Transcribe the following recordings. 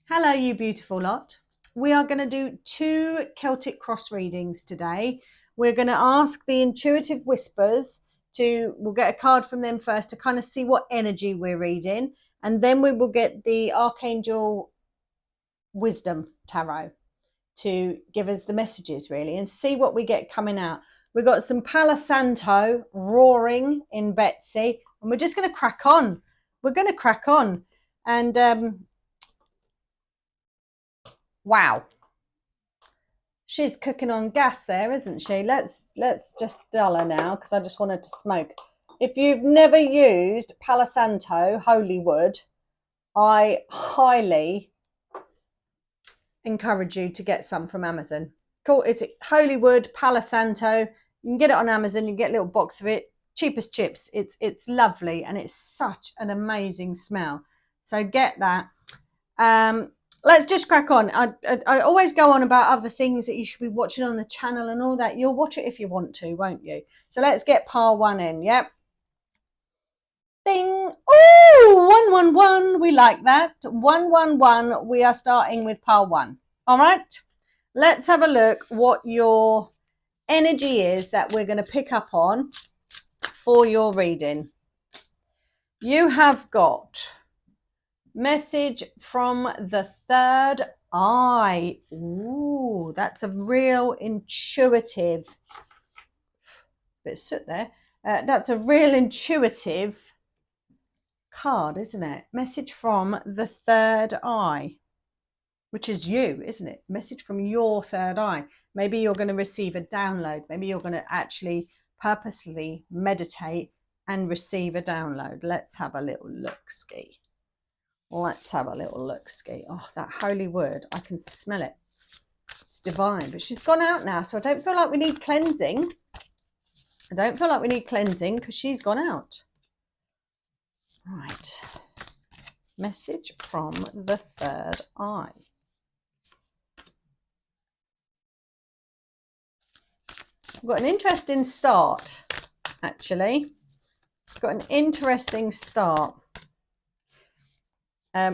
Hello, you beautiful lot. We are going to do 2 Celtic cross readings today. We're going to ask the intuitive whispers we'll get a card from them first to kind of see what energy we're reading. And then we will get the Archangel Wisdom Tarot to give us the messages really and see what we get coming out. We've got some Palo Santo roaring in Betsy, and we're just going to crack on. We're going to crack on. And wow, she's cooking on gas there, isn't she? Let's just dull her now because I just want her to smoke. If you've never used Palo Santo holy wood, I highly encourage you to get some from Amazon. Cool. It's holy wood Palo Santo. You can get it on Amazon. You can get a little box of it, cheap as chips. It's lovely and it's such an amazing smell. So get that. Let's just crack on. I always go on about other things that you should be watching on the channel and all that. You'll watch it if you want to, won't you? So let's get pile 1 in. Yep. Ding. Oh, 111. We like that. 111. We are starting with pile 1. All right. Let's have a look what your energy is that we're going to pick up on for your reading. You have got message from the third eye. Ooh, that's a real intuitive bit of soot there. That's a real intuitive card, isn't it? Message from the third eye, which is you, isn't it? Message from your third eye. Maybe you're going to receive a download. Maybe you're going to actually purposely meditate and receive a download. Let's have a little look-ski. Let's have a little look-ski. Oh, that holy wood. I can smell it. It's divine. But she's gone out now, so I don't feel like we need cleansing. I don't feel like we need cleansing because she's gone out. Right. Message from the third eye. We've got an interesting start, actually. We've got an interesting start.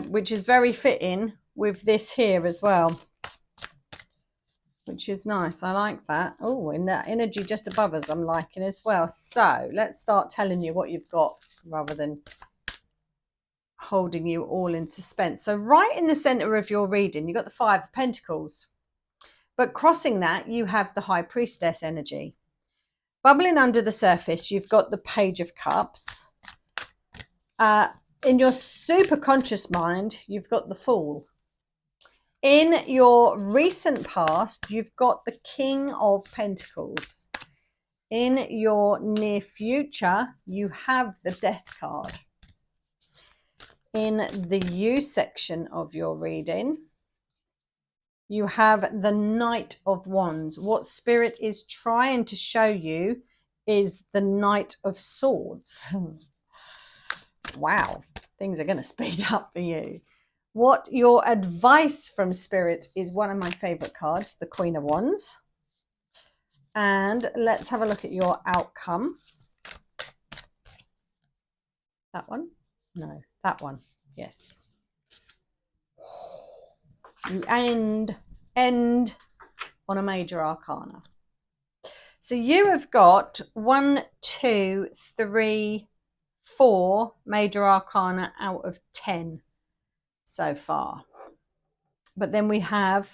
Which is very fitting with this here as well, which is nice. I like that. Oh, and that energy just above us I'm liking as well. So let's start telling you what you've got rather than holding you all in suspense. So right in the center of your reading, you've got the 5 of Pentacles, but crossing that you have the High Priestess energy. Bubbling under the surface, you've got the Page of Cups. In your super conscious mind, you've got the Fool. In your recent past, you've got the King of Pentacles. In your near future, you have the Death card. In the you section of your reading, you have the Knight of Wands. What Spirit is trying to show you is the Knight of Swords. Wow, things are going to speed up for you. What your advice from Spirit is one of my favorite cards, the Queen of Wands. And let's have a look at your outcome. That one? No, that one. Yes. You end on a major arcana. So you have got 1, 2, 3, 4 major arcana out of 10 so far. But then we have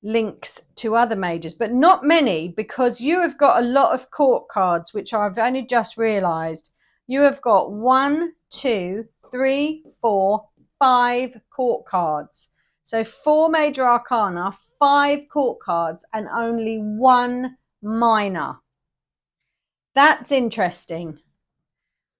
links to other majors, but not many, because you have got a lot of court cards, which I've only just realized. You have got 1, 2, 3, 4, 5 court cards. So 4 major arcana, 5 court cards, and only 1 minor. That's interesting.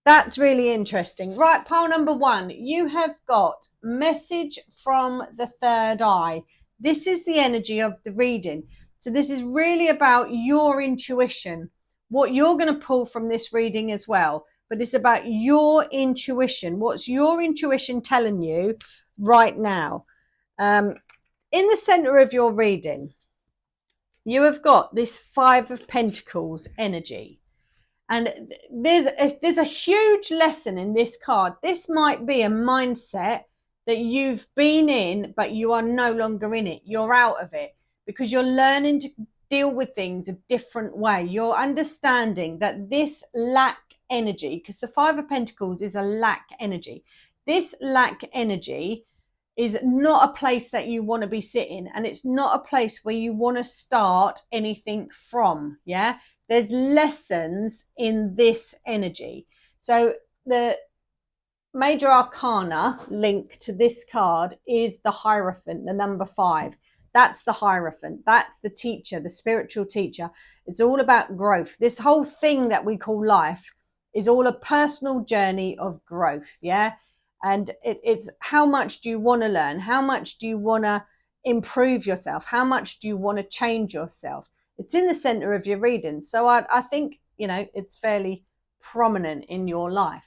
That's really interesting. Right, pile number 1. You have got message from the third eye. This is the energy of the reading. So this is really about your intuition, what you're going to pull from this reading as well. But it's about your intuition. What's your intuition telling you right now? In the center of your reading, you have got this 5 of Pentacles energy. And there's a huge lesson in this card. This might be a mindset that you've been in, but you are no longer in it. You're out of it because you're learning to deal with things a different way. You're understanding that this lack energy, because the Five of Pentacles is a lack energy. This lack energy is not a place that you want to be sitting, and it's not a place where you want to start anything from. Yeah, there's lessons in this energy. So the major arcana link to this card is the Hierophant, the number 5. That's the Hierophant. That's the teacher, the spiritual teacher. It's all about growth. This whole thing that we call life is all a personal journey of growth. Yeah. And it's how much do you want to learn? How much do you want to improve yourself? How much do you want to change yourself? It's in the center of your reading. So I think, it's fairly prominent in your life.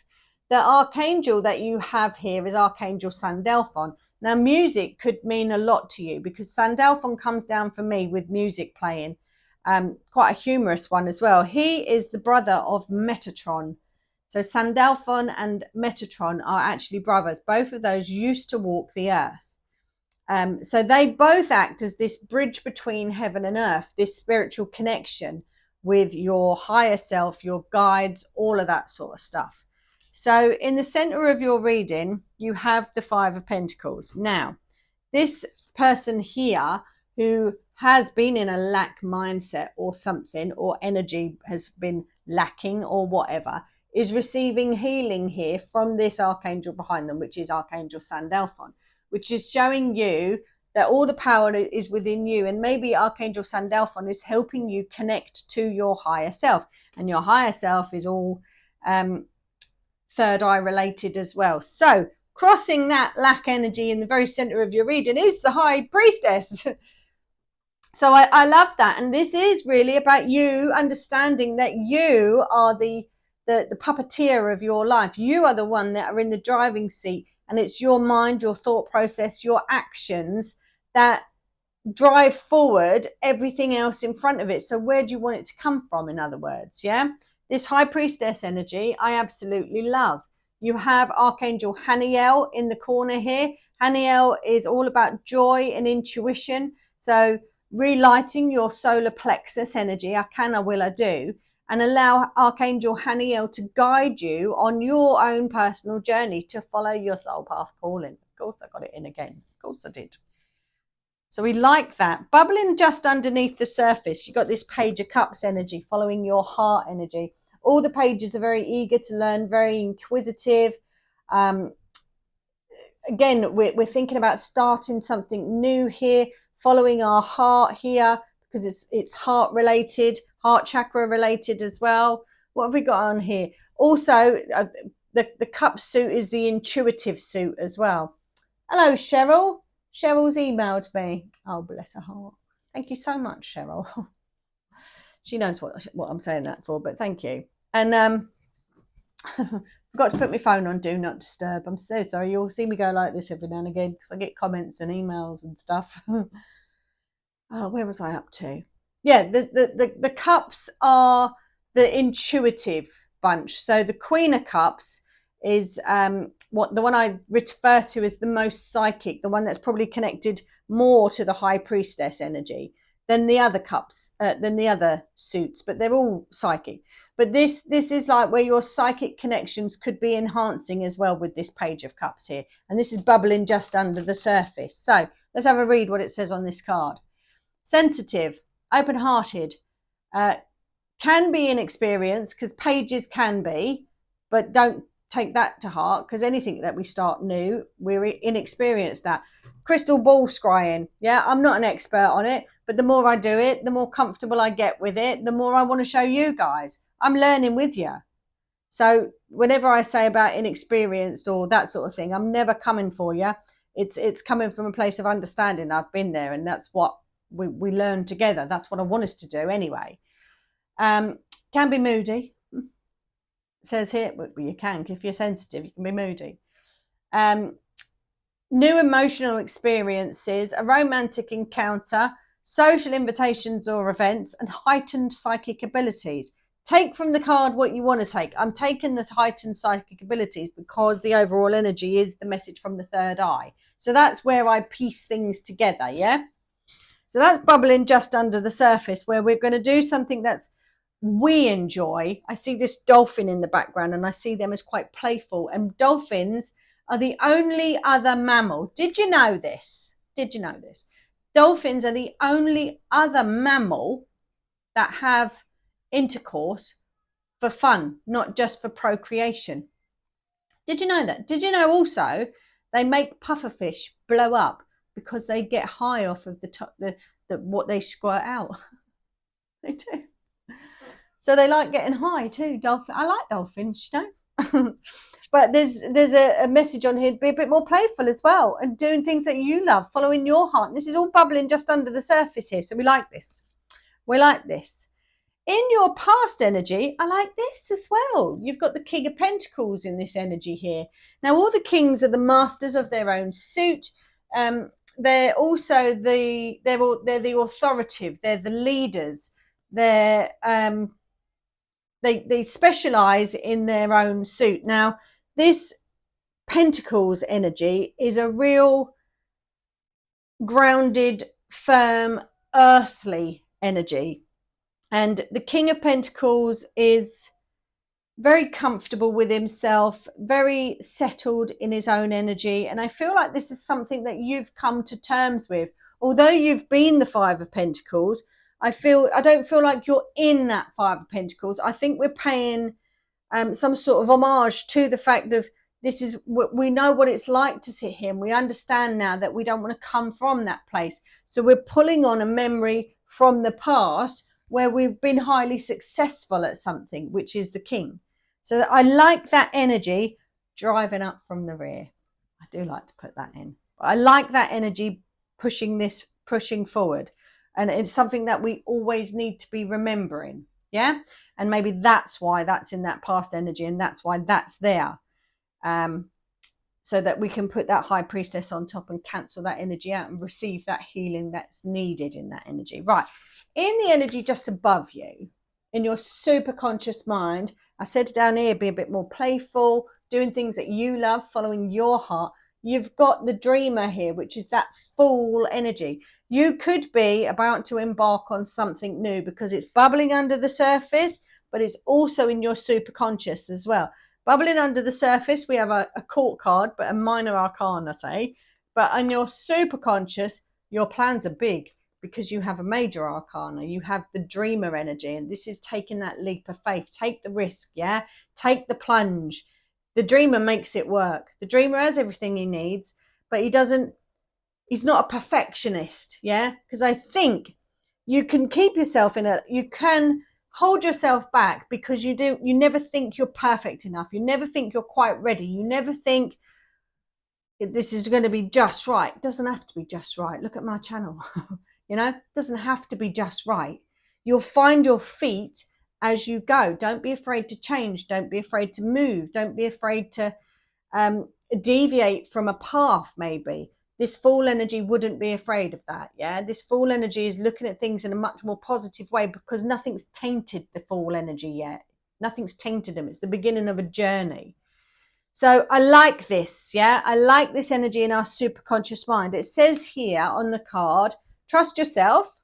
The archangel that you have here is Archangel Sandalphon. Now, music could mean a lot to you because Sandalphon comes down for me with music playing. Quite a humorous one as well. He is the brother of Metatron. So Sandalphon and Metatron are actually brothers. Both of those used to walk the earth. So they both act as this bridge between heaven and earth, this spiritual connection with your higher self, your guides, all of that sort of stuff. So in the center of your reading, you have the Five of Pentacles. Now, this person here who has been in a lack mindset or something, or energy has been lacking or whatever, is receiving healing here from this archangel behind them, which is Archangel Sandalphon, which is showing you that all the power is within you. And maybe Archangel Sandalphon is helping you connect to your higher self. And your higher self is all third eye related as well. So crossing that lack energy in the very center of your reading is the High Priestess. So I love that. And this is really about you understanding that you are the puppeteer of your life. You are the one that are in the driving seat, and it's your mind, your thought process, your actions that drive forward everything else in front of it. So where do you want it to come from, in other words? Yeah. This High Priestess energy, I absolutely love. You have Archangel Haniel in the corner here. Haniel is all about joy and intuition. So relighting your solar plexus energy, I can, I will, I do, and allow Archangel Haniel to guide you on your own personal journey to follow your soul path calling. Of course, I got it in again. Of course I did. So we like that. Bubbling just underneath the surface, you got this Page of Cups energy following your heart energy. All the pages are very eager to learn, very inquisitive. Again, we're thinking about starting something new here, following our heart here, because it's heart related, heart chakra related as well. What have we got on here? Also, the cup suit is the intuitive suit as well. Hello, Cheryl. Cheryl's emailed me. Oh, bless her heart. Thank you so much, Cheryl. She knows what I'm saying that for, but thank you. And forgot to put my phone on Do Not Disturb. I'm so sorry. You'll see me go like this every now and again because I get comments and emails and stuff. Oh, where was I up to? Yeah, the cups are the intuitive bunch. So the Queen of Cups is what the one I refer to as the most psychic, the one that's probably connected more to the High Priestess energy than the other cups, than the other suits, but they're all psychic. But this is like where your psychic connections could be enhancing as well with this Page of Cups here. And this is bubbling just under the surface. So let's have a read what it says on this card. Sensitive, open-hearted, can be inexperienced, because pages can be, but don't take that to heart, because anything that we start new, we're inexperienced at. Crystal ball scrying. Yeah, I'm not an expert on it, but the more I do it, the more comfortable I get with it, the more I want to show you guys. I'm learning with you. So whenever I say about inexperienced or that sort of thing, I'm never coming for you. It's coming from a place of understanding. I've been there, and that's what we learn together. That's what I want us to do anyway. Can be moody. It says here, well, you can, if you're sensitive, you can be moody. New emotional experiences, a romantic encounter, social invitations or events, and heightened psychic abilities. take from the card what you want to take. I'm taking the heightened psychic abilities because the overall energy is the message from the third eye. So that's where I piece things together, yeah? So that's bubbling just under the surface, where we're going to do something that's we enjoy. I see this dolphin in the background and I see them as quite playful. And dolphins are the only other mammal. Did you know this? Did you know this? Dolphins are the only other mammal that have intercourse for fun, not just for procreation. Did you know that? Did you know also they make pufferfish blow up because they get high off of the what they squirt out? They do. So they like getting high too. I like dolphins, you know. But there's a message on here to be a bit more playful as well and doing things that you love, following your heart. And this is all bubbling just under the surface here. So we like this. We like this. In your past energy, I like this as well. You've got the King of Pentacles in this energy here. Now, all the kings are the masters of their own suit. They're also they're the authoritative. They're the leaders. They specialize in their own suit. Now, this Pentacles energy is a real grounded, firm, earthly energy. And the King of Pentacles is very comfortable with himself, very settled in his own energy. And I feel like this is something that you've come to terms with. Although you've been the Five of Pentacles, I don't feel like you're in that Five of Pentacles. I think we're paying some sort of homage to the fact of this is we know what it's like to sit here, and we understand now that we don't want to come from that place. So we're pulling on a memory from the past where we've been highly successful at something, which is the king. So I like that energy driving up from the rear. I do like to put that in. But I like that energy pushing forward. And it's something that we always need to be remembering. Yeah. And maybe that's why that's in that past energy, and that's why that's there. So that we can put that high priestess on top and cancel that energy out and receive that healing that's needed in that energy. Right. In the energy just above you, in your super conscious mind, I said down here, be a bit more playful, doing things that you love, following your heart. You've got the dreamer here, which is that full energy. You could be about to embark on something new because it's bubbling under the surface, but it's also in your super conscious as well. Bubbling under the surface, we have a court card, but a minor arcana, say. But on your super conscious, your plans are big because you have a major arcana. You have the dreamer energy, and this is taking that leap of faith. Take the risk, yeah? Take the plunge. The dreamer makes it work. The dreamer has everything he needs, but he's not a perfectionist, yeah? Because I think you can keep yourself you can hold yourself back because you never think you're perfect enough. You never think you're quite ready. You never think this is going to be just right. It doesn't have to be just right. Look at my channel. You know, it doesn't have to be just right. You'll find your feet as you go. Don't be afraid to change. Don't be afraid to move. Don't be afraid to deviate from a path, maybe. This full energy wouldn't be afraid of that, yeah? This full energy is looking at things in a much more positive way because nothing's tainted the full energy yet. Nothing's tainted them. It's the beginning of a journey. So I like this, yeah? I like this energy in our superconscious mind. It says here on the card, trust yourself,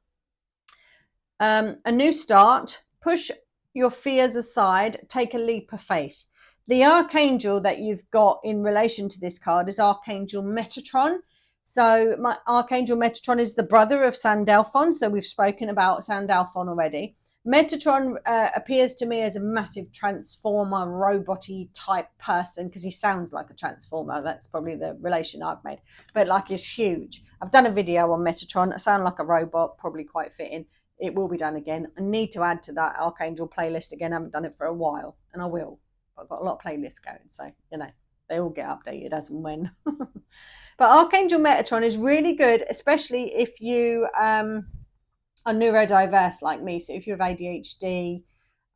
a new start, push your fears aside, take a leap of faith. The archangel that you've got in relation to this card is Archangel Metatron. So my Archangel Metatron is the brother of Sandalphon. So we've spoken about Sandalphon already. Metatron appears to me as a massive transformer, robot-y type person because he sounds like a transformer. That's probably the relation I've made. But like he's huge. I've done a video on Metatron. I sound like a robot, probably quite fitting. It will be done again. I need to add to that Archangel playlist again. I haven't done it for a while, and I will. I've got a lot of playlists going, so, you know, they all get updated as and when. But Archangel Metatron is really good, especially if you are neurodiverse like me. So if you have ADHD,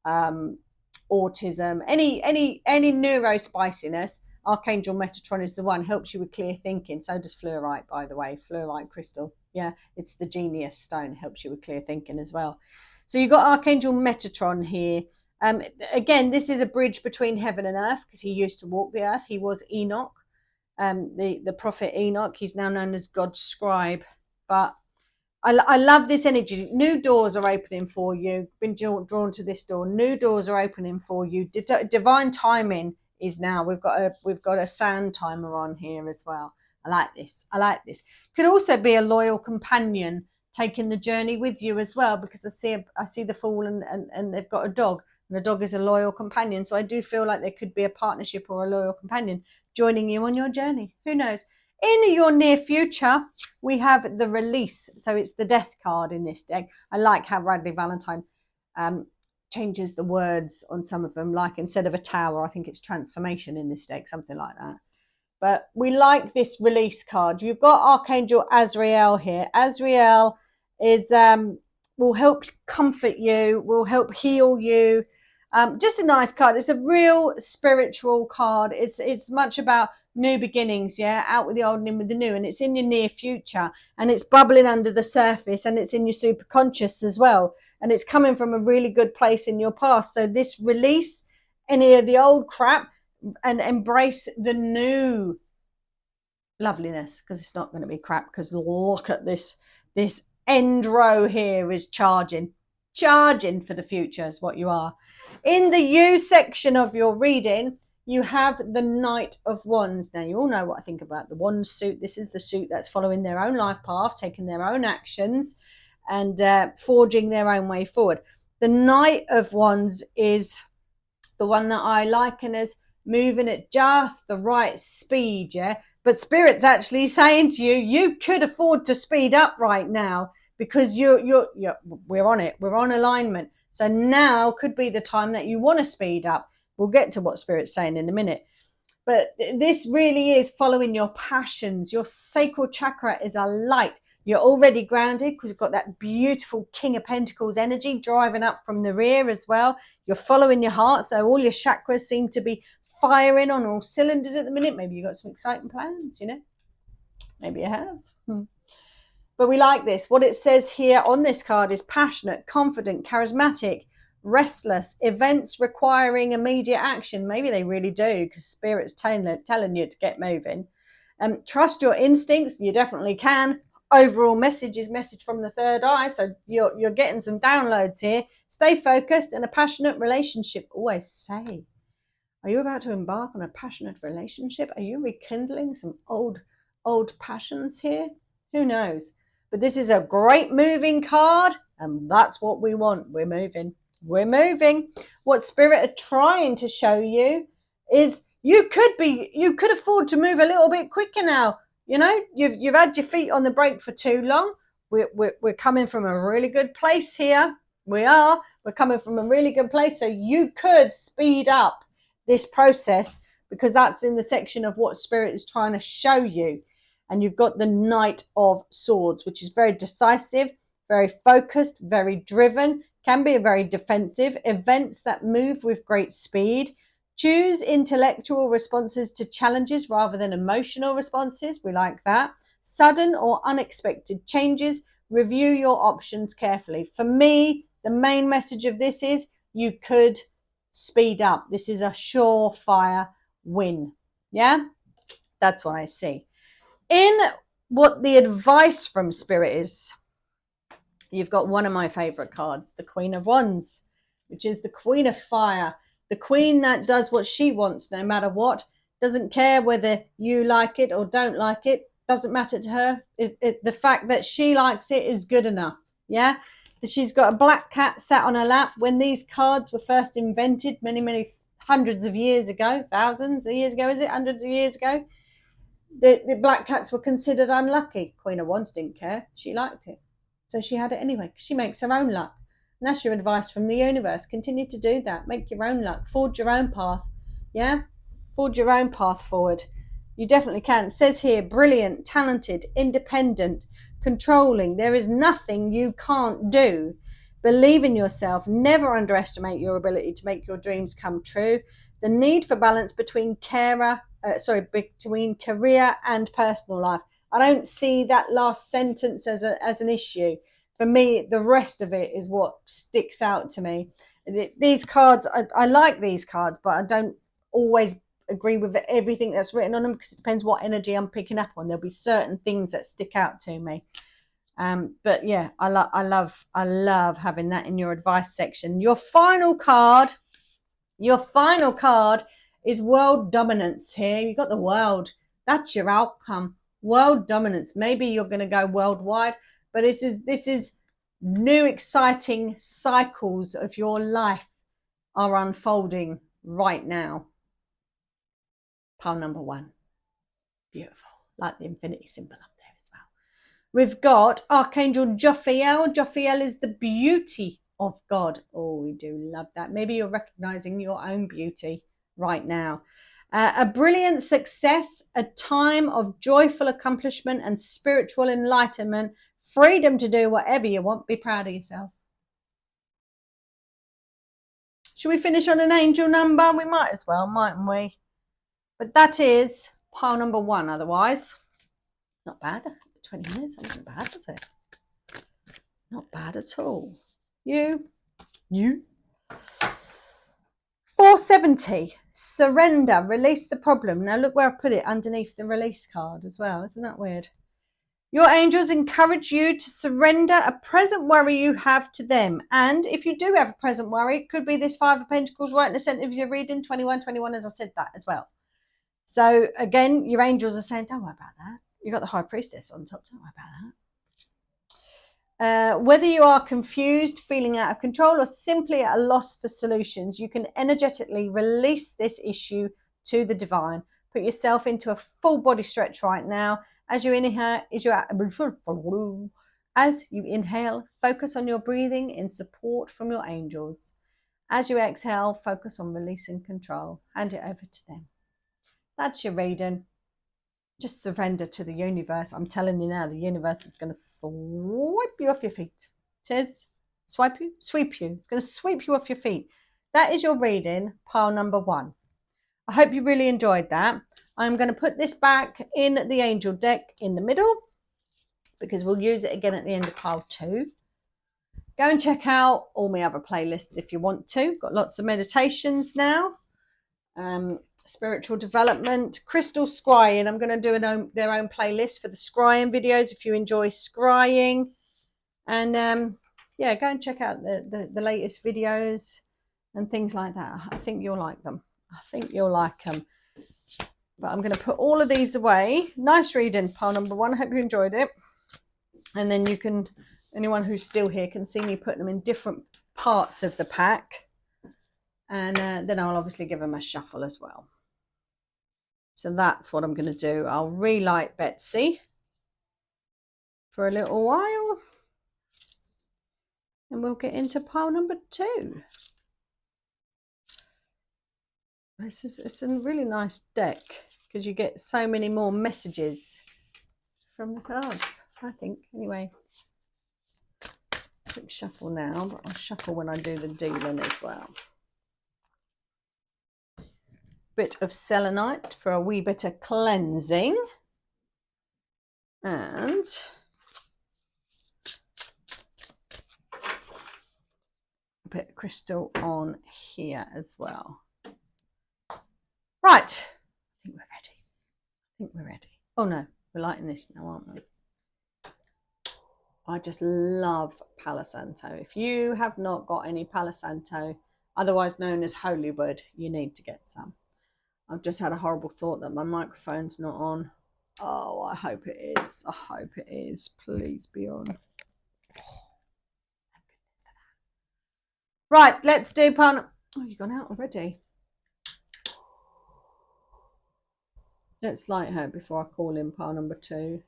autism, any neurospiciness, Archangel Metatron is the one. Helps you with clear thinking. So does fluorite, by the way, fluorite crystal. Yeah, it's the genius stone. Helps you with clear thinking as well. So you've got Archangel Metatron here. Again, this is a bridge between heaven and earth, because he used to walk the earth. He was Enoch, the prophet Enoch. He's now known as God's scribe. But I love this energy. New doors are opening for you. Been drawn to this door. New doors are opening for you. Divine timing is now. We've got a sound timer on here as well. I like this. I like this. Could also be a loyal companion taking the journey with you as well, because I see the fool and they've got a dog, and the dog is a loyal companion. So I do feel like there could be a partnership or a loyal companion joining you on your journey. Who knows? In your near future, we have the release. So it's the death card in this deck. I like how Radley Valentine changes the words on some of them. Like instead of a tower, I think it's transformation in this deck, something like that. But we like this release card. You've got Archangel Azrael here. Azrael is will help comfort you, will help heal you. Just a nice card. It's a real spiritual card. It's much about new beginnings, yeah, out with the old and in with the new, and it's in your near future, and it's bubbling under the surface, and it's in your superconscious as well, and it's coming from a really good place in your past. So this release any of the old crap and embrace the new loveliness, because it's not going to be crap, because look at this end row here is charging for the future is what you are. In the you section of your reading, you have the Knight of Wands. Now, you all know what I think about the Wand suit. This is the suit that's following their own life path, taking their own actions, and forging their own way forward. The Knight of Wands is the one that I liken as moving at just the right speed, yeah? But Spirit's actually saying to you, you could afford to speed up right now, because we're on it. We're on alignment. So now could be the time that you want to speed up. We'll get to what Spirit's saying in a minute. But this really is following your passions. Your sacral chakra is a light. You're already grounded because you've got that beautiful King of Pentacles energy driving up from the rear as well. You're following your heart. So all your chakras seem to be firing on all cylinders at the minute. Maybe you've got some exciting plans, you know. Maybe you have. But we like this. What it says here on this card is passionate, confident, charismatic, restless, events requiring immediate action. Maybe they really do, because Spirit's telling you to get moving. Trust your instincts. You definitely can. Overall message is message from the third eye. So you're getting some downloads here. Stay focused in a passionate relationship. Always say, are you about to embark on a passionate relationship? Are you rekindling some old passions here? Who knows? But this is a great moving card, and that's what we want. We're moving. We're moving. What Spirit are trying to show you is you could afford to move a little bit quicker now. You know, you've had your feet on the brake for too long. We're coming from a really good place here. We're coming from a really good place. So you could speed up this process, because that's in the section of what Spirit is trying to show you. And you've got the Knight of Swords, which is very decisive, very focused, very driven, can be very defensive, events that move with great speed. Choose intellectual responses to challenges rather than emotional responses. We like that. Sudden or unexpected changes. Review your options carefully. For me, the main message of this is you could speed up. This is a surefire win. Yeah, that's what I see. In what the advice from Spirit is, you've got one of my favorite cards, the Queen of Wands, which is the Queen of Fire, the queen that does what she wants no matter what, doesn't care whether you like it or don't like it, doesn't matter to her. The fact that she likes it is good enough. Yeah, she's got a black cat sat on her lap. When these cards were first invented many hundreds of years ago, thousands of years ago, is it hundreds of years ago, the black cats were considered unlucky. Queen of Wands didn't care. She liked it. So she had it anyway. She makes her own luck. And that's your advice from the universe. Continue to do that. Make your own luck. Forge your own path. Yeah? Forge your own path forward. You definitely can. It says here, brilliant, talented, independent, controlling. There is nothing you can't do. Believe in yourself. Never underestimate your ability to make your dreams come true. The need for balance between between career and personal life. I don't see that last sentence as an issue. For me, the rest of it is what sticks out to me. These cards, I like these cards, but I don't always agree with everything that's written on them, because it depends what energy I'm picking up on. There'll be certain things that stick out to me. But yeah, I love having that in your advice section. Your final card is world dominance. Here you got the world. That's your outcome. World dominance. Maybe you're going to go worldwide, but this is new exciting cycles of your life are unfolding right now. Pile number 1. Beautiful. Like the infinity symbol up there as well. We've got Archangel Jophiel. Jophiel is the beauty of God. Oh, we do love that. Maybe you're recognizing your own beauty right now. A brilliant success, a time of joyful accomplishment and spiritual enlightenment, freedom to do whatever you want. Be proud of yourself. Should we finish on an angel number? We might as well, mightn't we? But that is pile number 1 otherwise. Not bad. 20 minutes, that isn't bad, is it? Not bad at all. You. 470. Surrender. Release the problem. Now look where I put it, underneath the release card as well. Isn't that weird? Your angels encourage you to surrender a present worry you have to them. And if you do have a present worry, it could be this 5 of Pentacles right in the center of your reading, 21, as I said that as well. So again, your angels are saying, don't worry about that. You got the High Priestess on top. Don't worry about that. Whether you are confused, feeling out of control, or simply at a loss for solutions, you can energetically release this issue to the divine. Put yourself into a full body stretch right now. As you inhale, focus on your breathing in support from your angels. As you exhale, focus on releasing control. Hand it over to them. That's your reading. Just surrender to the universe. I'm telling you now, the universe is going to swipe you off your feet. It says, swipe you, sweep you. It's going to sweep you off your feet. That is your reading, pile number 1. I hope you really enjoyed that. I'm going to put this back in the angel deck in the middle, because we'll use it again at the end of pile 2. Go and check out all my other playlists if you want to. Got lots of meditations now. Spiritual development, crystal scrying. I'm going to do their own playlist for the scrying videos if you enjoy scrying. And yeah, go and check out the latest videos and things like that. I think you'll like them. But I'm going to put all of these away. Nice reading, pile number 1. I hope you enjoyed it. And then you can, anyone who's still here can see me putting them in different parts of the pack. And then I'll obviously give them a shuffle as well. So that's what I'm going to do. I'll relight Betsy for a little while. And we'll get into pile number 2. It's a really nice deck, because you get so many more messages from the cards, I think. Anyway, quick shuffle now, but I'll shuffle when I do the dealing as well. Bit of selenite for a wee bit of cleansing, and a bit of crystal on here as well. Right, I think we're ready. Oh no, we're lighting this now, aren't we? I just love Palo Santo. If you have not got any Palo Santo, otherwise known as holy wood, you need to get some. I've just had a horrible thought that my microphone's not on. Oh, I hope it is. I hope it is. Please be on. Right, let's do pile. Oh, you've gone out already. Let's light her before I call in pile number 2.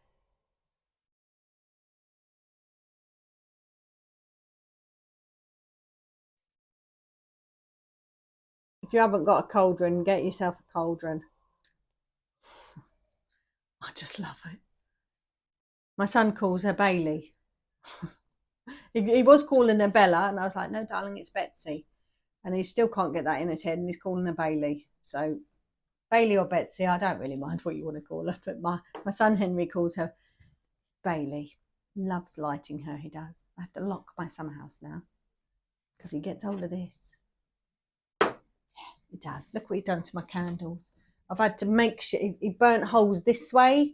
If you haven't got a cauldron, get yourself a cauldron. I just love it. My son calls her Bailey. He was calling her Bella, and I was like, no, darling, it's Betsy. And he still can't get that in his head, and he's calling her Bailey. So Bailey or Betsy, I don't really mind what you want to call her, but my son Henry calls her Bailey. Loves lighting her, he does. I have to lock my summer house now. because he gets hold of this. It does. Look what he's done to my candles. I've had to make sure he burnt holes this way.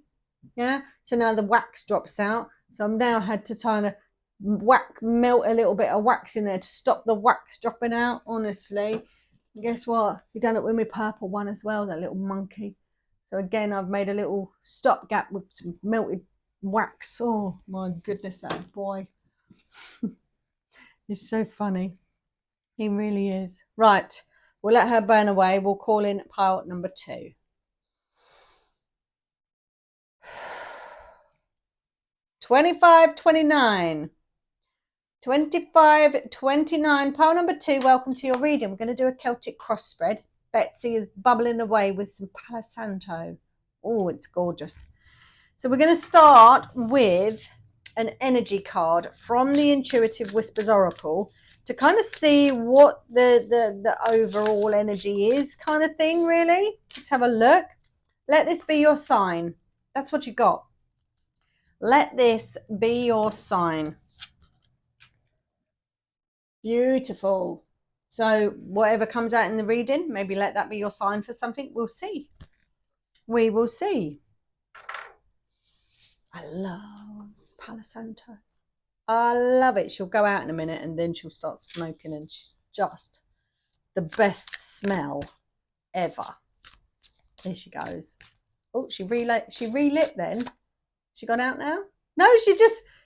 Yeah. So now the wax drops out. So I've now had to kind of melt a little bit of wax in there to stop the wax dropping out. Honestly. And guess what? He done it with my purple one as well, that little monkey. So again, I've made a little stopgap with some melted wax. Oh my goodness, that boy. He's so funny. He really is. Right. We'll let her burn away. We'll call in pile number 2. 25, 29. 25, 29. Pile number 2, welcome to your reading. We're going to do a Celtic cross spread. Betsy is bubbling away with some Palo Santo. Oh, it's gorgeous. So we're going to start with an energy card from the Intuitive Whispers Oracle to kind of see what the overall energy is, kind of thing, really. Let's have a look. Let this be your sign. That's what you got. Let this be your sign. Beautiful. So whatever comes out in the reading, maybe let that be your sign for something. We'll see. We will see. I love Palo Santo. I love it. She'll go out in a minute and then she'll start smoking, and she's just the best smell ever. Here she goes. Oh, she relit then. She gone out now? No,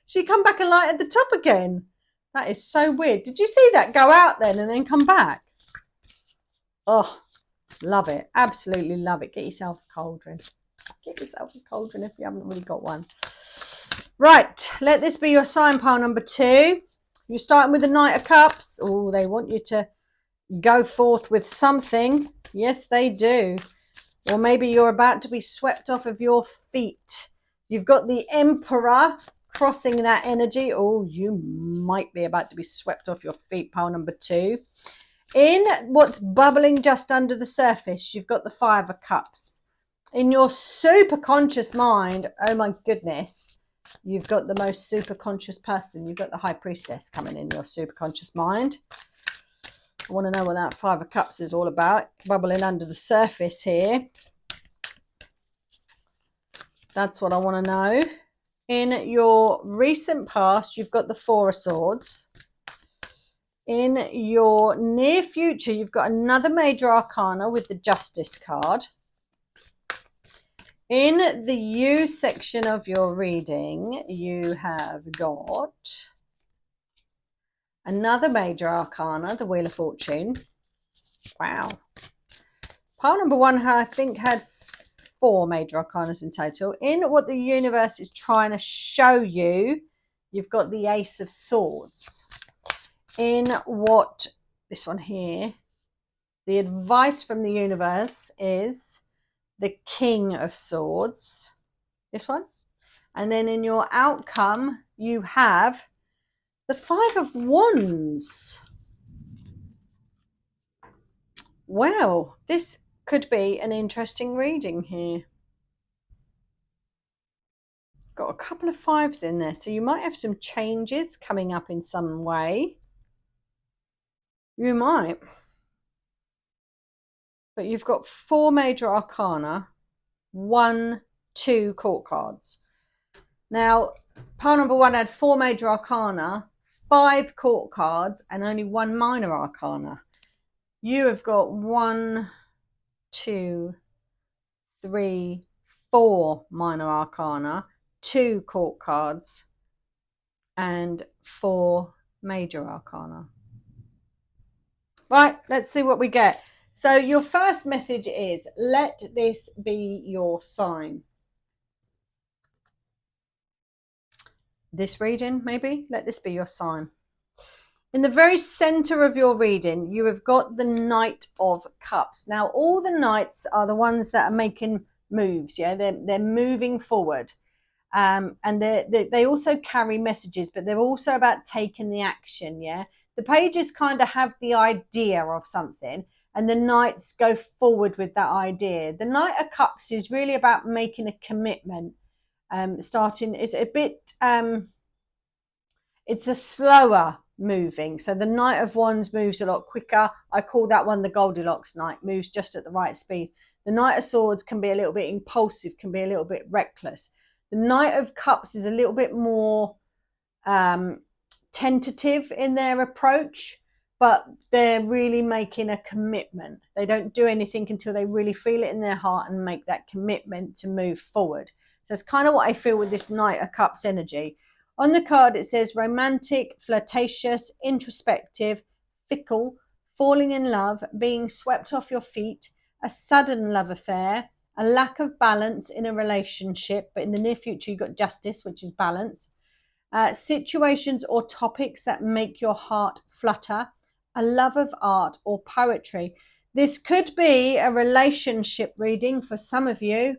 she come back and light at the top again. That is so weird. Did you see that go out then and then come back? Oh, love it. Absolutely love it. Get yourself a cauldron. Get yourself a cauldron if you haven't really got one. Right, let this be your sign, pile number 2. You're starting with the Knight of Cups. Oh, they want you to go forth with something. Yes, they do. Or maybe you're about to be swept off of your feet. You've got the Emperor crossing that energy. Oh, you might be about to be swept off your feet, pile number 2. In what's bubbling just under the surface, you've got the 5 of Cups. In your super conscious mind, oh my goodness, you've got the most super conscious person. You've got the High Priestess coming in your super conscious mind. I want to know what that 5 of Cups is all about. Bubbling under the surface here. That's what I want to know. In your recent past, you've got the 4 of Swords. In your near future, you've got another major arcana with the Justice card. In the you section of your reading, you have got another major arcana, the Wheel of Fortune. Wow. Pile number 1, I think, had 4 major arcanas in total. In what the universe is trying to show you, you've got the Ace of Swords. In what, this one here, the advice from the universe is the King of Swords. This one. And then in your outcome, you have the 5 of Wands. Well, this could be an interesting reading here. Got a couple of 5s in there, so you might have some changes coming up in some way. You might. But you've got 4 major arcana, 1, 2 court cards. Now, pile number 1 had 4 major arcana, 5 court cards, and only 1 minor arcana. You have got 1, 2, 3, 4 minor arcana, 2 court cards, and 4 major arcana. Right, let's see what we get. So your first message is, let this be your sign. This reading, maybe? Let this be your sign. In the very center of your reading, you have got the Knight of Cups. Now, all the knights are the ones that are making moves. Yeah, they're moving forward. And they also carry messages, but they're also about taking the action. Yeah, the pages kind of have the idea of something, and the knights go forward with that idea. The Knight of Cups is really about making a commitment. It's a bit, it's a slower moving. So the Knight of Wands moves a lot quicker. I call that one the Goldilocks Knight, moves just at the right speed. The Knight of Swords can be a little bit impulsive, can be a little bit reckless. The Knight of Cups is a little bit more tentative in their approach, but they're really making a commitment. They don't do anything until they really feel it in their heart and make that commitment to move forward. So it's kind of what I feel with this Knight of Cups energy. On the card, it says romantic, flirtatious, introspective, fickle, falling in love, being swept off your feet, a sudden love affair, a lack of balance in a relationship, but in the near future, you've got justice, which is balance. Situations or topics that make your heart flutter, a love of art or poetry. This could be a relationship reading for some of you.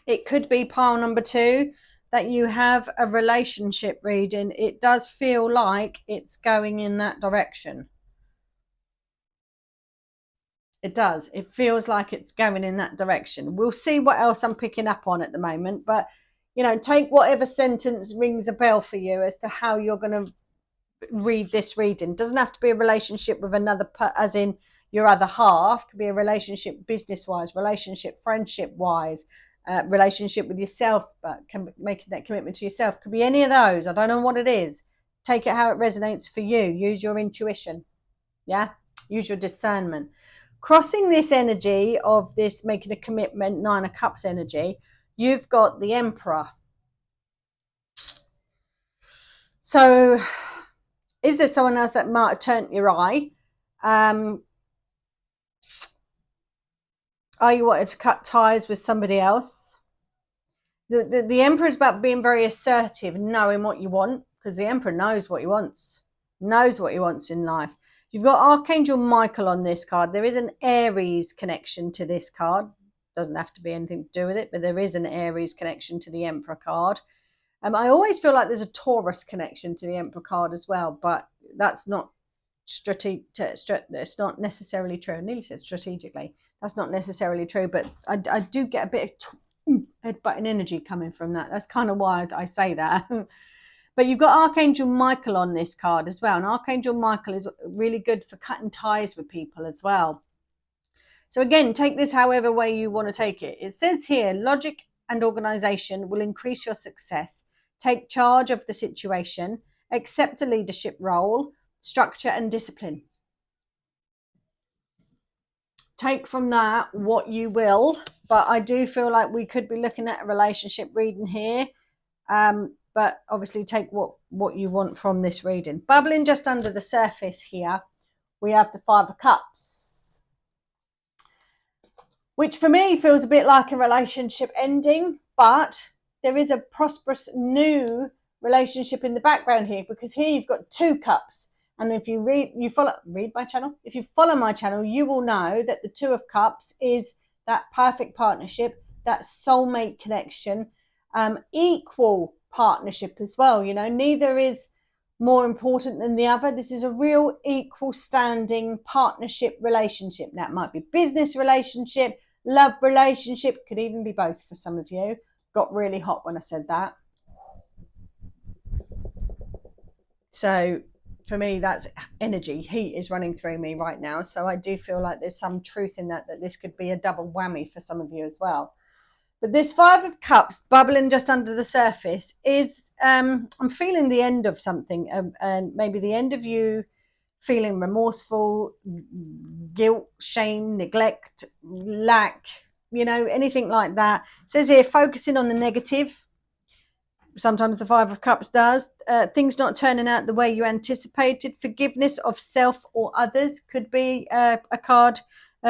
It could be pile number 2 that you have a relationship reading. It does feel like it's going in that direction. It does. It feels like it's going in that direction. We'll see what else I'm picking up on at the moment, but take whatever sentence rings a bell for you as to how you're going to read this reading. It doesn't have to be a relationship with another, as in your other half. It could be a relationship business-wise, relationship friendship-wise, relationship with yourself, but making that commitment to yourself. It could be any of those. I don't know what it is. Take it how it resonates for you. Use your intuition. Yeah? Use your discernment. Crossing this energy of this making a commitment, 9 of Cups energy, you've got the Emperor. So is there someone else that might have turned your eye? Are you wanting to cut ties with somebody else? The Emperor is about being very assertive, knowing what you want, because the Emperor knows what he wants, in life. You've got Archangel Michael on this card. There is an Aries connection to this card. Doesn't have to be anything to do with it, but there is an Aries connection to the Emperor card. I always feel like there's a Taurus connection to the Emperor card as well, but that's not it's not necessarily true. I nearly said strategically. That's not necessarily true, but I do get a bit of headbutting energy coming from that. That's kind of why I say that. But you've got Archangel Michael on this card as well. And Archangel Michael is really good for cutting ties with people as well. So again, take this however way you want to take it. It says here, logic and organization will increase your success. Take charge of the situation. Accept a leadership role. Structure and discipline. Take from that what you will. But I do feel like we could be looking at a relationship reading here. But obviously take what you want from this reading. Bubbling just under the surface here, we have the 5 of Cups, which for me feels a bit like a relationship ending, but there is a prosperous new relationship in the background here, because here you've got 2 cups. And if you read my channel, if you follow my channel, you will know that the 2 of Cups is that perfect partnership, that soulmate connection, equal partnership as well. Neither is more important than the other. This is a real equal standing partnership relationship. Now, it might be business relationship, love relationship, could even be both for some of you. Got really hot when I said that. So for me, that's energy. Heat is running through me right now. So I do feel like there's some truth in that this could be a double whammy for some of you as well. But this 5 of Cups bubbling just under the surface is, I'm feeling the end of something, and maybe the end of you feeling remorseful, guilt, shame, neglect, lack, anything like that. It says here, focusing on the negative. Sometimes the 5 of Cups does. Things not turning out the way you anticipated. Forgiveness of self or others could be a card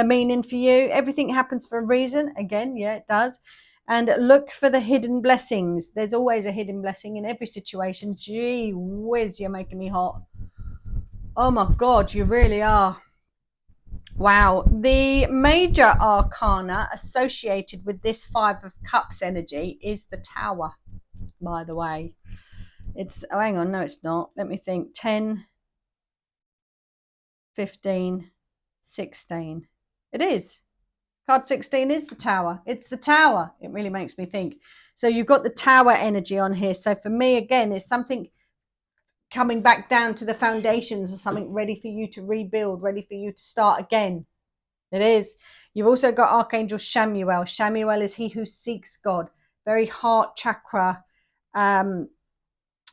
meaning for you. Everything happens for a reason. Again, yeah, it does. And look for the hidden blessings. There's always a hidden blessing in every situation. Gee whiz, you're making me hot. Oh my God, you really are. Wow. The major arcana associated with this 5 of Cups energy is the Tower, by the way. Hang on, no, it's not. Let me think. 10, 15, 16. It is. Card 16 is the Tower. It's the Tower. It really makes me think. So you've got the Tower energy on here. So for me, again, it's something coming back down to the foundations of something, ready for you to rebuild, ready for you to start again. It is. You've also got Archangel Shamuel. Shamuel is he who seeks God. Very heart chakra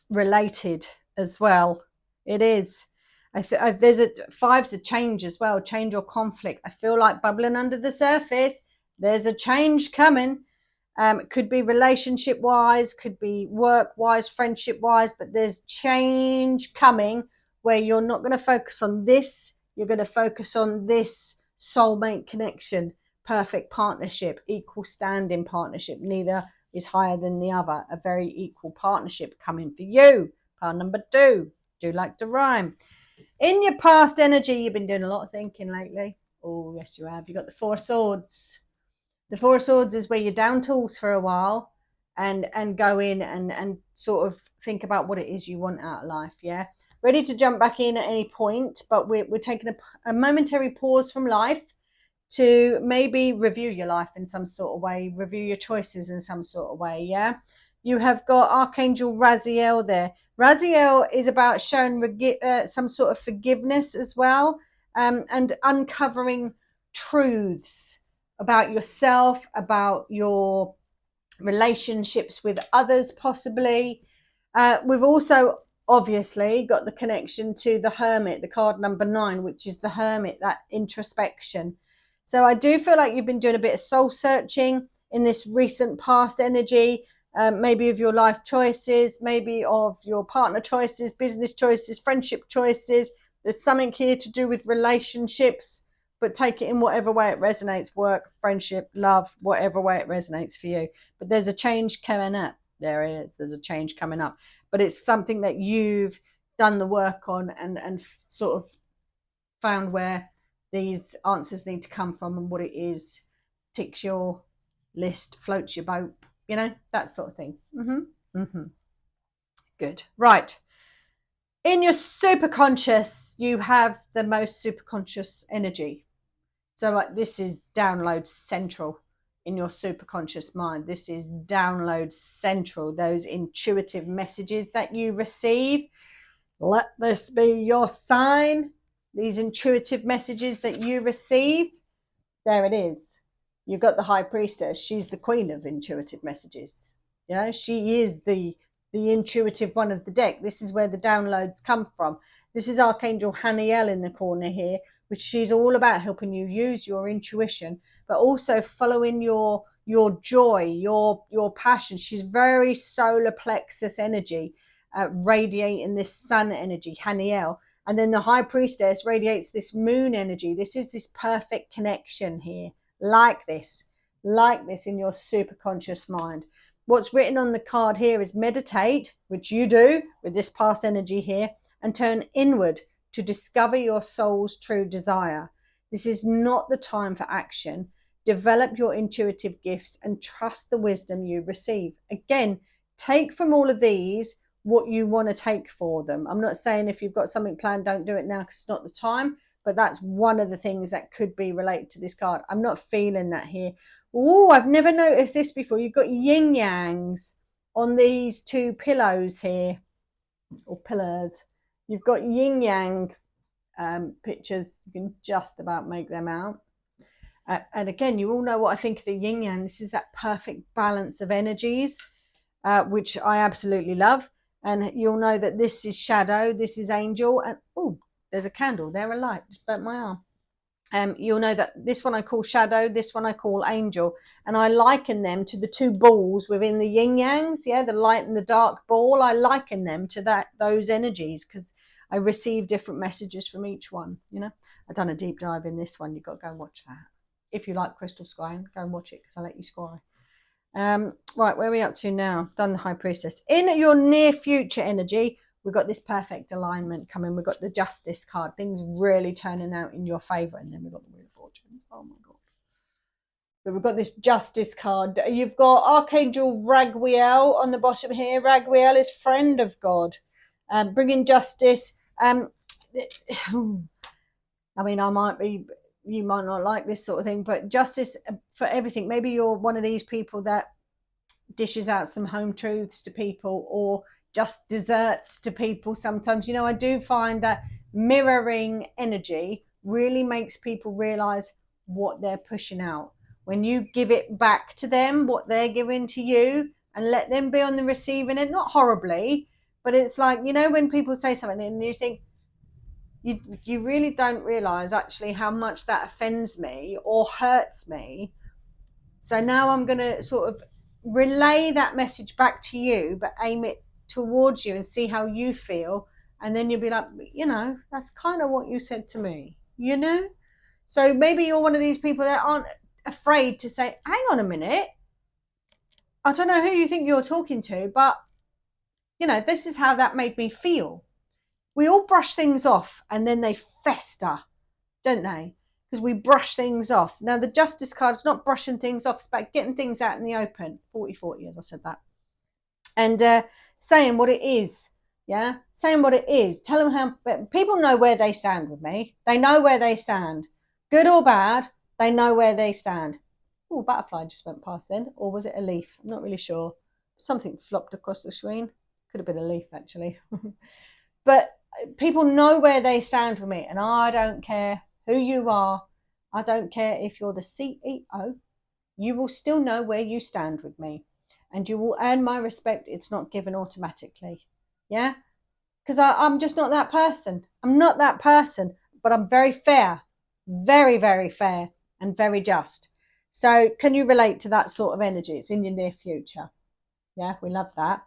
related as well. It is. There's five's a change as well. Change or conflict. I feel like bubbling under the surface. There's a change coming. It could be relationship wise, could be work wise, friendship wise, but there's change coming where you're not going to focus on this. You're going to focus on this soulmate connection, perfect partnership, equal standing partnership. Neither is higher than the other. A very equal partnership coming for you. Part number 2. Do like to rhyme. In your past energy, you've been doing a lot of thinking lately. Oh, yes, you have. You got the 4 swords. The 4 swords is where you're down tools for a while and go in and sort of think about what it is you want out of life. Yeah. Ready to jump back in at any point, but we're taking a momentary pause from life to maybe review your life in some sort of way, review your choices in some sort of way. Yeah. You have got Archangel Raziel there. Raziel is about showing some sort of forgiveness as well, and uncovering truths about yourself, about your relationships with others, possibly. We've also obviously got the connection to the Hermit, the card number 9, which is the Hermit, that introspection. So I do feel like you've been doing a bit of soul searching in this recent past energy, maybe of your life choices, maybe of your partner choices, business choices, friendship choices. There's something here to do with relationships, but take it in whatever way it resonates. Work, friendship, love, whatever way it resonates for you. But there's a change coming up. There it is. There's a change coming up. But it's something that you've done the work on and sort of found where these answers need to come from and what it is. Ticks your list, floats your boat, you know, that sort of thing. Good. Right. In your superconscious, you have the most superconscious energy. So like this is download central in your superconscious mind. This is download central, those intuitive messages that you receive. Let this be your sign. These intuitive messages that you receive. There it is. You've got the High Priestess. She's the queen of intuitive messages. You know, she is the intuitive one of the deck. This is where the downloads come from. This is Archangel Haniel in the corner here, which she's all about helping you use your intuition, but also following your joy, your passion. She's very solar plexus energy, radiating this sun energy, Haniel. And then the High Priestess radiates this moon energy. This is this perfect connection here, like this in your superconscious mind. What's written on the card here is meditate, which you do with this past energy here, and turn inward to discover your soul's true desire. This is not the time for action. Develop your intuitive gifts and trust the wisdom you receive. Again, take from all of these what you want to take for them. I'm not saying if you've got something planned, don't do it now because it's not the time, but that's one of the things that could be related to this card. I'm not feeling that here. Oh, I've never noticed this before. You've got yin yangs on these 2 pillows here, or pillars. You've got yin yang pictures. You can just about make them out. And again, you all know what I think of the yin yang. This is that perfect balance of energies, which I absolutely love. And you'll know that this is shadow, this is angel, and oh, there's a candle there, a light, just burnt my arm. You'll know that this one I call shadow, this one I call angel, and I liken them to the 2 balls within the yin yangs. Yeah, the light and the dark ball. I liken them to those energies because I receive different messages from each one. You know, I've done a deep dive in this one. You've got to go and watch that. If you like crystal scrying, go and watch it because I let you scry. Right, where are we up to now? Done the High Priestess. In your near future energy, we've got this perfect alignment coming. We've got the Justice card. Things really turning out in your favour. And then we've got the Wheel of Fortunes. Oh, my God. But we've got this Justice card. You've got Archangel Raguel on the bottom here. Raguel is friend of God. Bringing justice. I mean, you might not like this sort of thing, but justice for everything. Maybe you're one of these people that dishes out some home truths to people, or just desserts to people sometimes. I do find that mirroring energy really makes people realize what they're pushing out. When you give it back to them, what they're giving to you, and let them be on the receiving end, not horribly, but it's like, when people say something and you think, you really don't realize actually how much that offends me or hurts me. So now I'm going to sort of relay that message back to you, but aim it towards you and see how you feel. And then you'll be like, that's kind of what you said to me, So maybe you're one of these people that aren't afraid to say, hang on a minute, I don't know who you think you're talking to, but, this is how that made me feel. We all brush things off and then they fester, don't they? Because we brush things off. Now, the Justice card is not brushing things off. It's about getting things out in the open. 40-40, as I said that. And saying what it is. Yeah? Saying what it is. Tell them how... People know where they stand with me. They know where they stand. Good or bad, they know where they stand. Oh, a butterfly just went past then. Or was it a leaf? I'm not really sure. Something flopped across the screen. Could have been a leaf, actually. But people know where they stand with me. And I don't care who you are. I don't care if you're the CEO. You will still know where you stand with me. And you will earn my respect. It's not given automatically. Yeah? Because I'm just not that person. I'm not that person. But I'm very fair. Very, very fair. And very just. So can you relate to that sort of energy? It's in your near future. Yeah, we love that.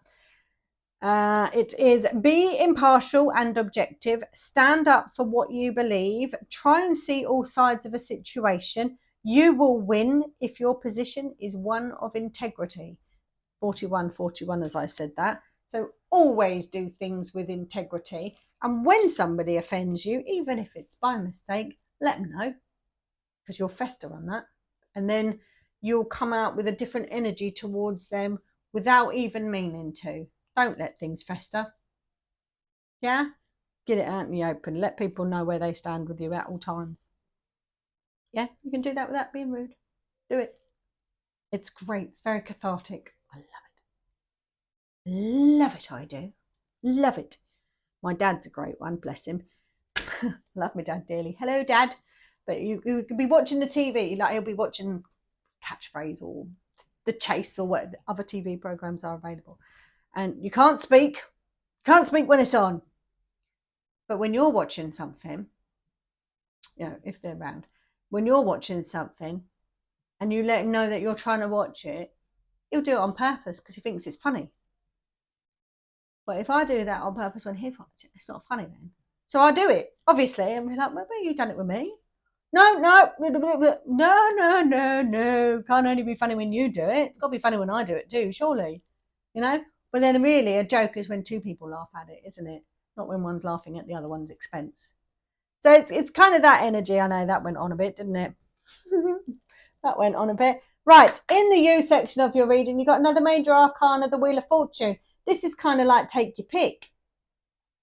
It is be impartial and objective. Stand up for what you believe. Try and see all sides of a situation. You will win if your position is one of integrity. 41-41, as I said that. So always do things with integrity. And when somebody offends you, even if it's by mistake, let them know, because you'll fester on that. And then you'll come out with a different energy towards them without even meaning to. Don't let things fester. Yeah? Get it out in the open. Let people know where they stand with you at all times. Yeah? You can do that without being rude. Do it. It's great. It's very cathartic. I love it. Love it, I do. Love it. My dad's a great one, bless him. Love my dad dearly. Hello, Dad. But you could be watching the TV. Like, he'll be watching Catchphrase or The Chase or what other TV programs are available. And you can't speak. Can't speak when it's on. But when you're watching something, if they're around, when you're watching something and you let him know that you're trying to watch it, he'll do it on purpose because he thinks it's funny. But if I do that on purpose when he's watching, it's not funny then. So I do it, obviously, and be like, well, you've done it with me. No. Can't only be funny when you do it. It's got to be funny when I do it too, surely. But then really a joke is when two people laugh at it, isn't it? Not when one's laughing at the other one's expense. So it's kind of that energy. I know that went on a bit, didn't it? That went on a bit. Right, in the You section of your reading, you got another major arcana, the Wheel of Fortune. This is kind of like take your pick.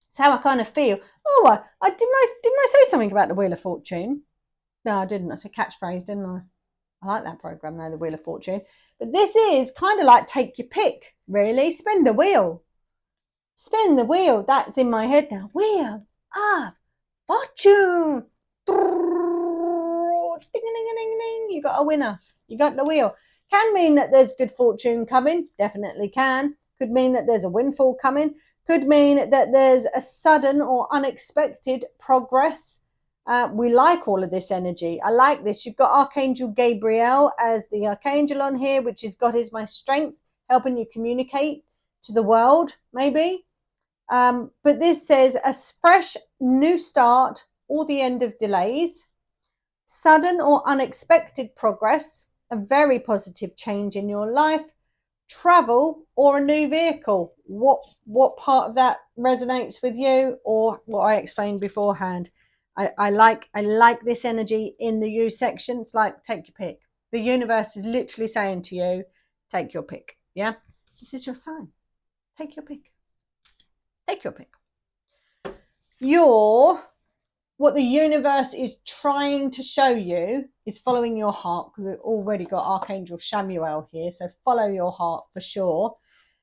It's how I kind of feel. Oh, didn't I say something about the Wheel of Fortune? No, I didn't. I said catchphrase, didn't I? I like that program though, the Wheel of Fortune. But this is kind of like take your pick, really. Spin the wheel. Spin the wheel. That's in my head now. Wheel of Fortune. Ding, ding, ding, ding, ding. You got a winner. You got the wheel. Can mean that there's good fortune coming. Definitely can. Could mean that there's a windfall coming. Could mean that there's a sudden or unexpected progress. We like all of this energy. I like this. You've got Archangel Gabriel as the archangel on here, which is God is my strength, helping you communicate to the world, maybe. But this says a fresh new start or the end of delays, sudden or unexpected progress, a very positive change in your life, travel or a new vehicle. What part of that resonates with you, or what I explained beforehand? I like this energy in the You section. It's like take your pick. The universe is literally saying to you, take your pick. Yeah, this is your sign. Take your pick. Take your pick. Your what the universe is trying to show you is following your heart, because we've already got Archangel Samuel here, so follow your heart for sure.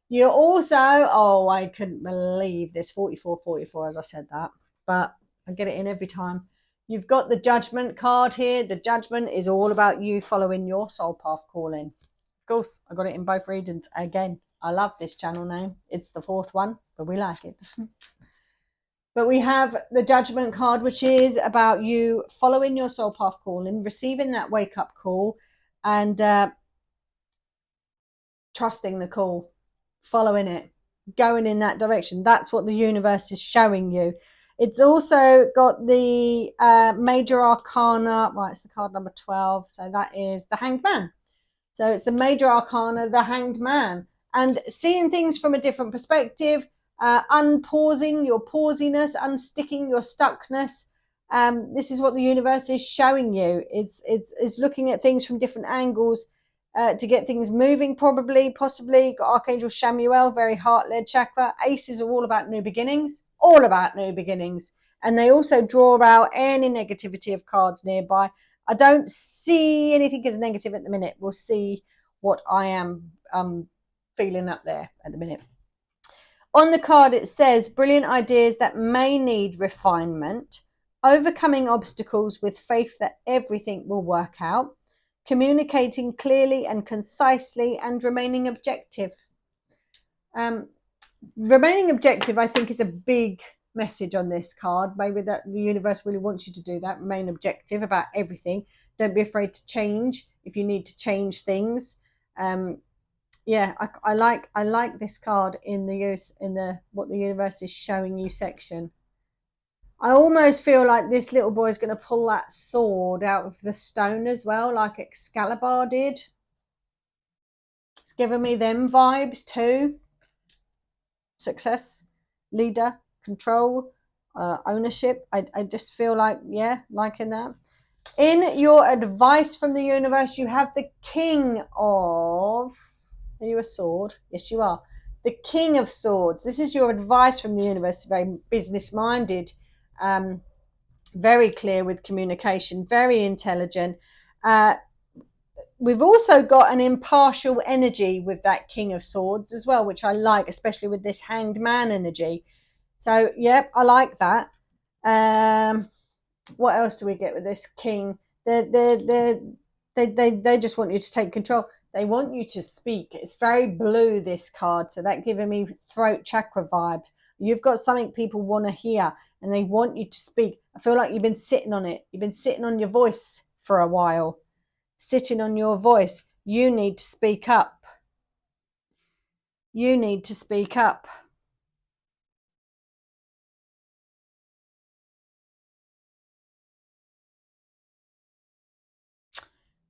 You're also, oh, I couldn't believe this, 44, as I said that, but I get it in every time. You've got the Judgment card here. The Judgment is all about you following your soul path calling. Of course, I got it in both readings again. I love this channel name. It's the fourth one, but we like it. But we have the Judgment card, which is about you following your soul path calling, receiving that wake up call, and trusting the call, following it, going in that direction. That's what the universe is showing you. It's also got the major arcana. Right, it's the card number 12. So that is the Hanged Man. So it's the major arcana, the Hanged Man. And seeing things from a different perspective, unpausing your pausiness, unsticking your stuckness. This is what the universe is showing you. It's looking at things from different angles to get things moving, possibly. Got Archangel Samuel, very heart-led chakra. Aces are all about new beginnings, And they also draw out any negativity of cards nearby. I don't see anything as negative at the minute. We'll see what I am feeling up there at the minute. On the card, it says, brilliant ideas that may need refinement, overcoming obstacles with faith that everything will work out, communicating clearly and concisely, and remaining objective. Remaining objective, I think, is a big message on this card. Maybe that the universe really wants you to do that. Remain objective about everything. Don't be afraid to change if you need to change things. Yeah, I like this card in the what the universe is showing you section. I almost feel like this little boy is going to pull that sword out of the stone as well, like Excalibur did. It's giving me them vibes too. Success, leader, control, ownership. I just feel like, yeah, liking that. In your advice from the universe, you have the King of... Are you a sword? Yes, you are. The King of Swords. This is your advice from the universe. Very business-minded, very clear with communication, very intelligent. We've also got an impartial energy with that King of Swords as well, which I like, especially with this Hanged Man energy. So, yep, I like that. What else do we get with this King? They just want you to take control. They want you to speak. It's very blue, this card, so that giving me throat chakra vibe. You've got something people want to hear, and they want you to speak. I feel like you've been sitting on it. You've been sitting on your voice for a while. Sitting on your voice. You need to speak up. You need to speak up.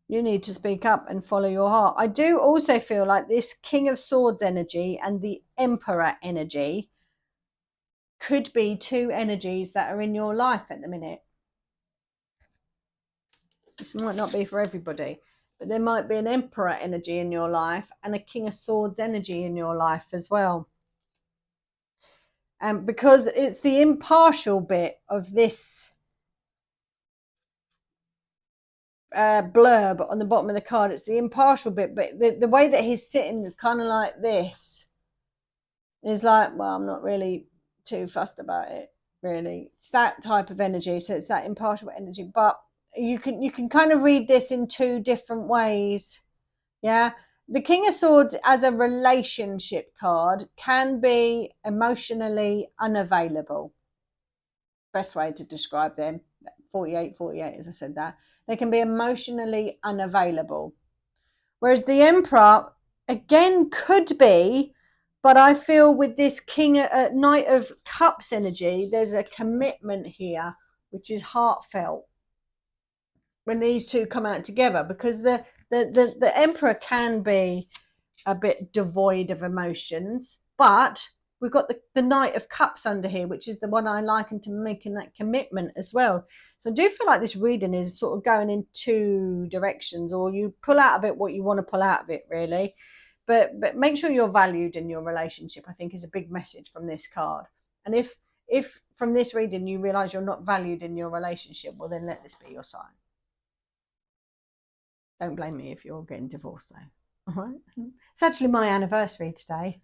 You need to speak up and follow your heart. I do also feel like this King of Swords energy and the Emperor energy could be two energies that are in your life at the minute. This might not be for everybody, but there might be an Emperor energy in your life and a King of Swords energy in your life as well. Because it's the impartial bit of this blurb on the bottom of the card. It's the impartial bit, but the way that he's sitting is kind of like this. Is like, well, I'm not really too fussed about it, really. It's that type of energy, so it's that impartial energy. But you can kind of read this in two different ways. Yeah, the King of Swords as a relationship card can be emotionally unavailable. Best way to describe them. 48, as I said that. They can be emotionally unavailable. Whereas the Emperor, again, could be, but I feel with this Knight of Cups energy, there's a commitment here, which is heartfelt when these two come out together, because the Emperor can be a bit devoid of emotions, but we've got the Knight of Cups under here, which is the one I liken to making that commitment as well. So I do feel like this reading is sort of going in two directions, or you pull out of it what you want to pull out of it, really. But make sure you're valued in your relationship, I think, is a big message from this card. And if if from this reading you realise you're not valued in your relationship, well then let this be your sign. Don't blame me if you're getting divorced though. All right. It's actually my anniversary today.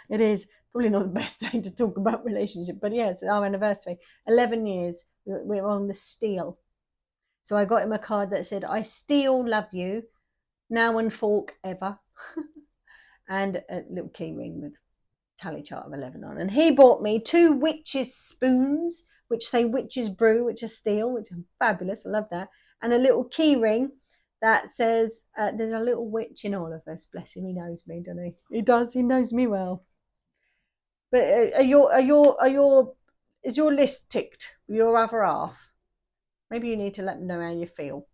It is probably not the best day to talk about relationship, but yeah, it's our anniversary. 11 years. We're on the steel. So I got him a card that said, I still love you, now and fork ever. And a little key ring with tally chart of 11 on. And he bought me 2 witches spoons, which say witches brew, which are steel, which are fabulous. I love that. And a little key ring that says, there's a little witch in all of us. Bless him, he knows me, doesn't he? He does, he knows me well. But is your list ticked with your other half? Maybe you need to let them know how you feel.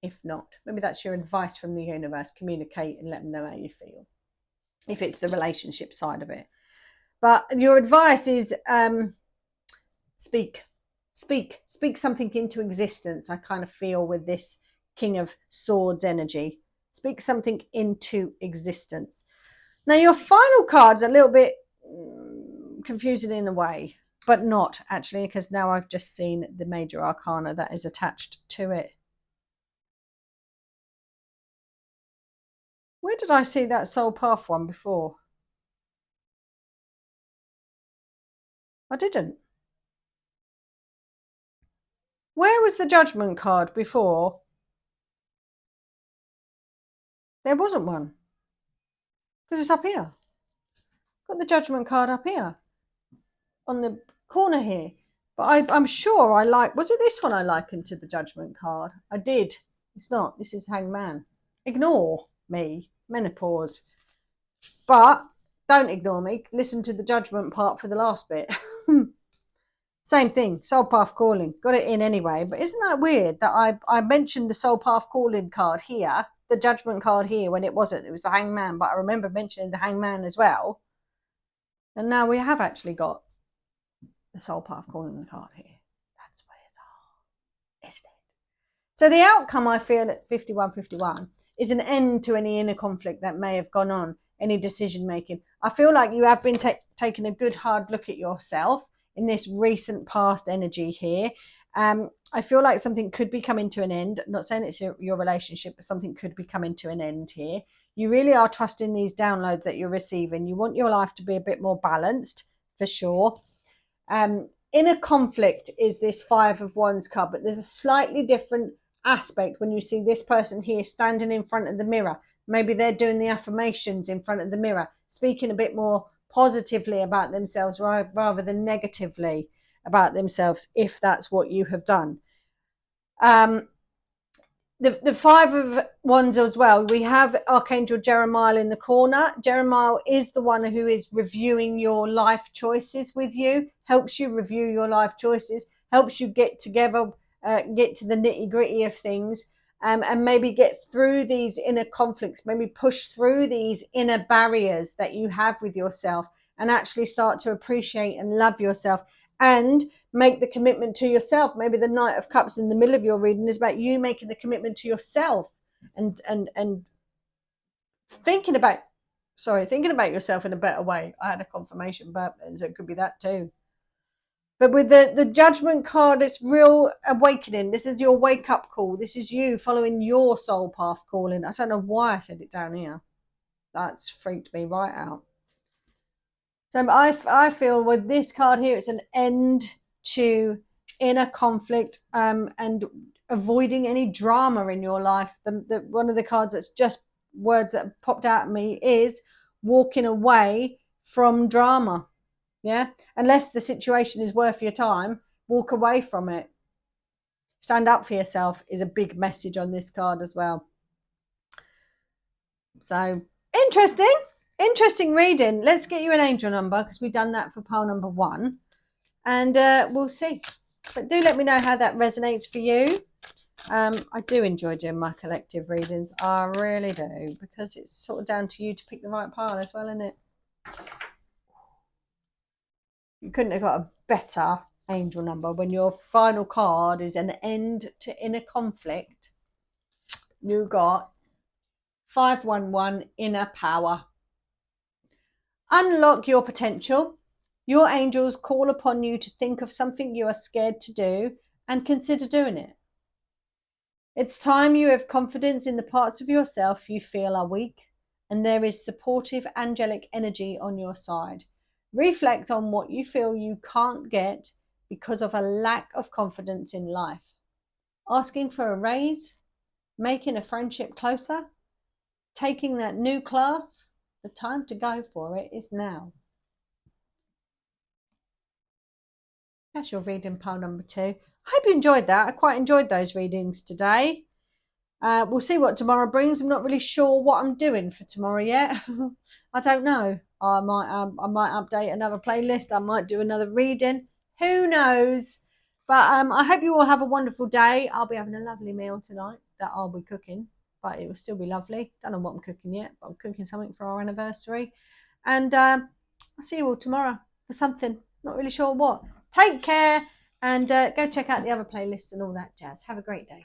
If not, maybe that's your advice from the universe. Communicate and let them know how you feel. If it's the relationship side of it. But your advice is speak something into existence. I kind of feel with this King of Swords energy. Speak something into existence. Now your final card's a little bit confusing in a way, but not actually, because now I've just seen the major arcana that is attached to it. Where did I see that soul path one before? I didn't. Where was the judgment card before? There wasn't one. Because it's up here. Got the judgment card up here. On the corner here. But I'm sure I like... Was it this one I likened to the judgment card? I did. It's not. This is Hangman. Ignore me. Menopause. But don't ignore me. Listen to the judgment part for the last bit. Same thing. Soul path calling. Got it in anyway. But isn't that weird that I mentioned the soul path calling card here, the judgment card here, when it wasn't. It was the Hangman. But I remember mentioning the Hangman as well. And now we have actually got the soul path calling card here. That's bizarre, isn't it? So the outcome, I feel, at 51-51 is an end to any inner conflict that may have gone on, any decision making. I feel like you have been taking a good hard look at yourself in this recent past energy here. I feel like something could be coming to an end. I'm not saying it's your relationship, but something could be coming to an end here. You really are trusting these downloads that you're receiving. You want your life to be a bit more balanced, for sure. Inner conflict is this 5 of Wands card, but there's a slightly different aspect when you see this person here standing in front of the mirror. Maybe they're doing the affirmations in front of the mirror, speaking a bit more positively about themselves rather than negatively about themselves, if that's what you have done. The 5 of Wands as well, we have Archangel Jeremiah in the corner. Jeremiah is the one who is reviewing your life choices with you, helps you review your life choices, helps you get together, get to the nitty-gritty of things, and maybe get through these inner conflicts, maybe push through these inner barriers that you have with yourself and actually start to appreciate and love yourself and make the commitment to yourself. Maybe the Knight of Cups in the middle of your reading is about you making the commitment to yourself and thinking about yourself in a better way. I had a confirmation, but so it could be that too. But with the judgment card, it's real awakening. This is your wake up call. This is you following your soul path calling. I don't know why I said it down here. That's freaked me right out. So I feel with this card here, it's an end to inner conflict and avoiding any drama in your life. One of the cards that's just words that popped out at me is walking away from drama. Yeah, unless the situation is worth your time, walk away from it. Stand up for yourself is a big message on this card as well. So interesting reading. Let's get you an angel number, because we've done that for pile number 1, and we'll see. But do let me know how that resonates for you. I do enjoy doing my collective readings. I really do, because it's sort of down to you to pick the right pile as well, isn't it? You couldn't have got a better angel number when your final card is an end to inner conflict. You got 511, inner power. Unlock your potential. Your angels call upon you to think of something you are scared to do and consider doing it. It's time you have confidence in the parts of yourself you feel are weak, and there is supportive angelic energy on your side. Reflect on what you feel you can't get because of a lack of confidence in life. Asking for a raise, making a friendship closer, taking that new class, the time to go for it is now. That's your reading pile number 2. I hope you enjoyed that. I quite enjoyed those readings today. We'll see what tomorrow brings. I'm not really sure what I'm doing for tomorrow yet. I don't know. I might update another playlist. I might do another reading. Who knows? But I hope you all have a wonderful day. I'll be having a lovely meal tonight that I'll be cooking, but it will still be lovely. Don't know what I'm cooking yet, but I'm cooking something for our anniversary. And I'll see you all tomorrow for something. Not really sure what. Take care and go check out the other playlists and all that jazz. Have a great day.